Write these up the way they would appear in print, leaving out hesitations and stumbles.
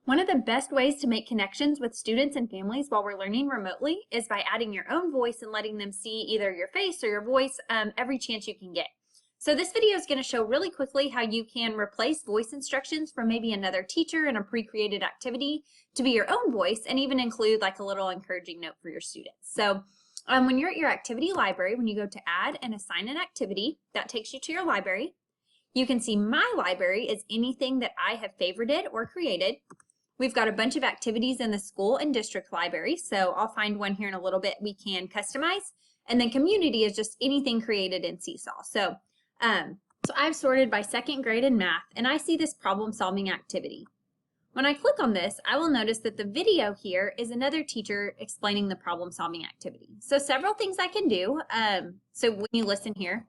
One of the best ways to make connections with students and families while we're learning remotely is by adding your own voice and letting them see either your face or your voice every chance you can get. So this video is going to show really quickly how you can replace voice instructions from maybe another teacher in a pre-created activity to be your own voice, and even include like a little encouraging note for your students. So when you're at your activity library, when you go to add and assign an activity, that takes you to your library. You can see my library is anything that I have favorited or created. We've got a bunch of activities in the school and district library, so I'll find one here in a little bit we can customize. And then community is just anything created in Seesaw. So I've sorted by second grade in math, and I see this problem solving activity. When I click on this, I will notice that the video here is another teacher explaining the problem solving activity. So several things I can do. So when you listen here,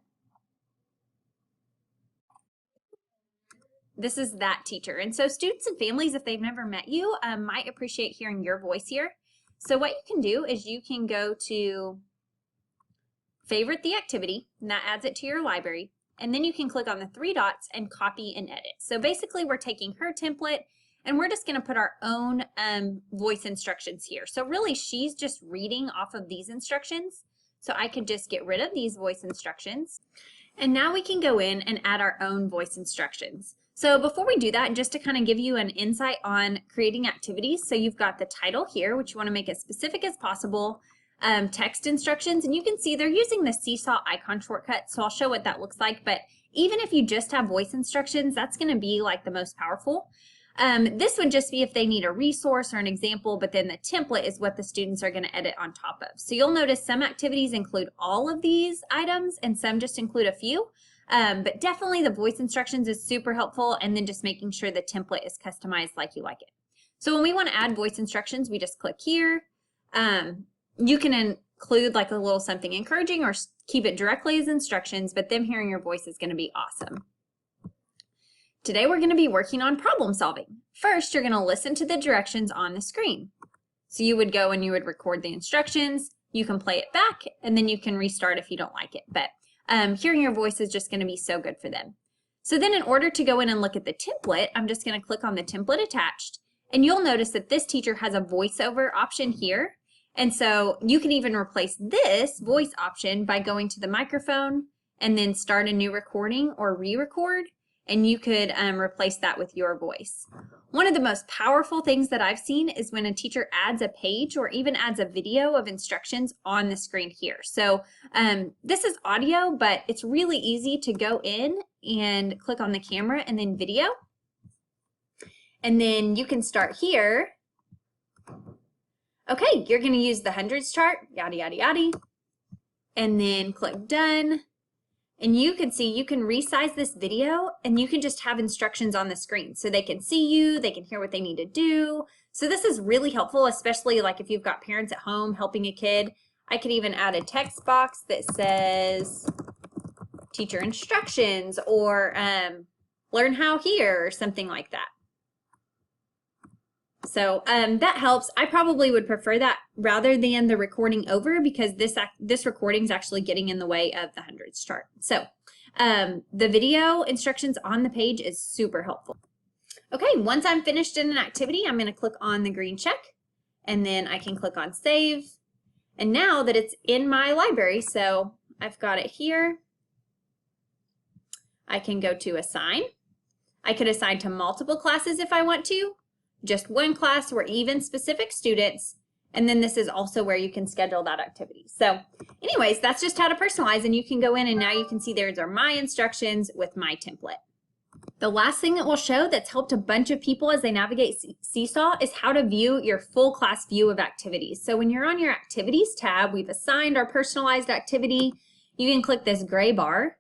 this is that teacher. And so students and families, if they've never met you, might appreciate hearing your voice here. So what you can do is you can go to favorite the activity, and that adds it to your library. And then you can click on the three dots and copy and edit. So basically we're taking her template and we're just gonna put our own voice instructions here. So really she's just reading off of these instructions. So I could just get rid of these voice instructions. And now we can go in and add our own voice instructions. So before we do that, and just to kind of give you an insight on creating activities, so you've got the title here, which you want to make as specific as possible, text instructions, and you can see they're using the Seesaw icon shortcut, so I'll show what that looks like. But even if you just have voice instructions, that's going to be like the most powerful. This would just be if they need a resource or an example, but then the template is what the students are going to edit on top of. So you'll notice some activities include all of these items and some just include a few. But definitely the voice instructions is super helpful, and then just making sure the template is customized like you like it. So when we want to add voice instructions, we just click here. You can include like a little something encouraging or keep it directly as instructions, but them hearing your voice is going to be awesome. Today we're going to be working on problem solving. First, you're going to listen to the directions on the screen. So you would go and you would record the instructions, you can play it back, and then you can restart if you don't like it. But hearing your voice is just going to be so good for them. So then in order to go in and look at the template, I'm just going to click on the template attached, and you'll notice that this teacher has a voiceover option here. And so you can even replace this voice option by going to the microphone and then start a new recording or re-record, and you could replace that with your voice. One of the most powerful things that I've seen is when a teacher adds a page or even adds a video of instructions on the screen here. So this is audio, but it's really easy to go in and click on the camera and then video. And then you can start here. Okay, you're going to use the hundreds chart, yada, yada, yada. And then click done. And you can see you can resize this video, and you can just have instructions on the screen so they can see you, they can hear what they need to do. So this is really helpful, especially like if you've got parents at home helping a kid. I could even add a text box that says teacher instructions or learn how here or something like that. So that helps. I probably would prefer that rather than the recording over, because this recording is actually getting in the way of the hundreds chart. So the video instructions on the page is super helpful. Okay, once I'm finished in an activity, I'm going to click on the green check, and then I can click on save. And now that it's in my library, so I've got it here, I can go to assign. I could assign to multiple classes if I want to, just one class or even specific students, and then this is also where you can schedule that activity. So anyways, that's just how to personalize, and you can go in and now you can see there's my instructions with my template. The last thing that we'll show that's helped a bunch of people as they navigate Seesaw is how to view your full class view of activities. So when you're on your activities tab, we've assigned our personalized activity. You can click this gray bar.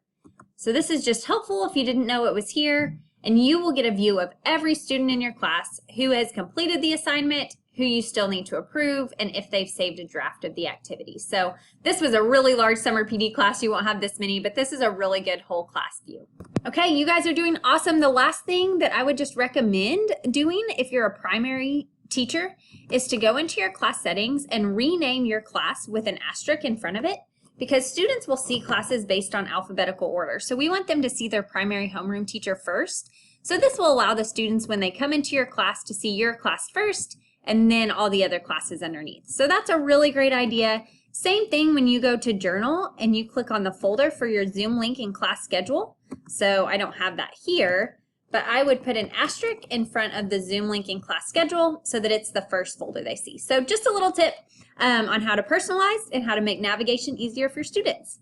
So this is just helpful if you didn't know it was here. And you will get a view of every student in your class who has completed the assignment, who you still need to approve, and if they've saved a draft of the activity. So this was a really large summer PD class. You won't have this many, but this is a really good whole class view. Okay, you guys are doing awesome. The last thing that I would just recommend doing if you're a primary teacher is to go into your class settings and rename your class with an asterisk in front of it, because students will see classes based on alphabetical order. So we want them to see their primary homeroom teacher first. So this will allow the students when they come into your class to see your class first and then all the other classes underneath. So that's a really great idea. Same thing when you go to Journal and you click on the folder for your Zoom link and class schedule. So I don't have that here, but I would put an asterisk in front of the Zoom link and class schedule so that it's the first folder they see. So just a little tip on how to personalize and how to make navigation easier for students.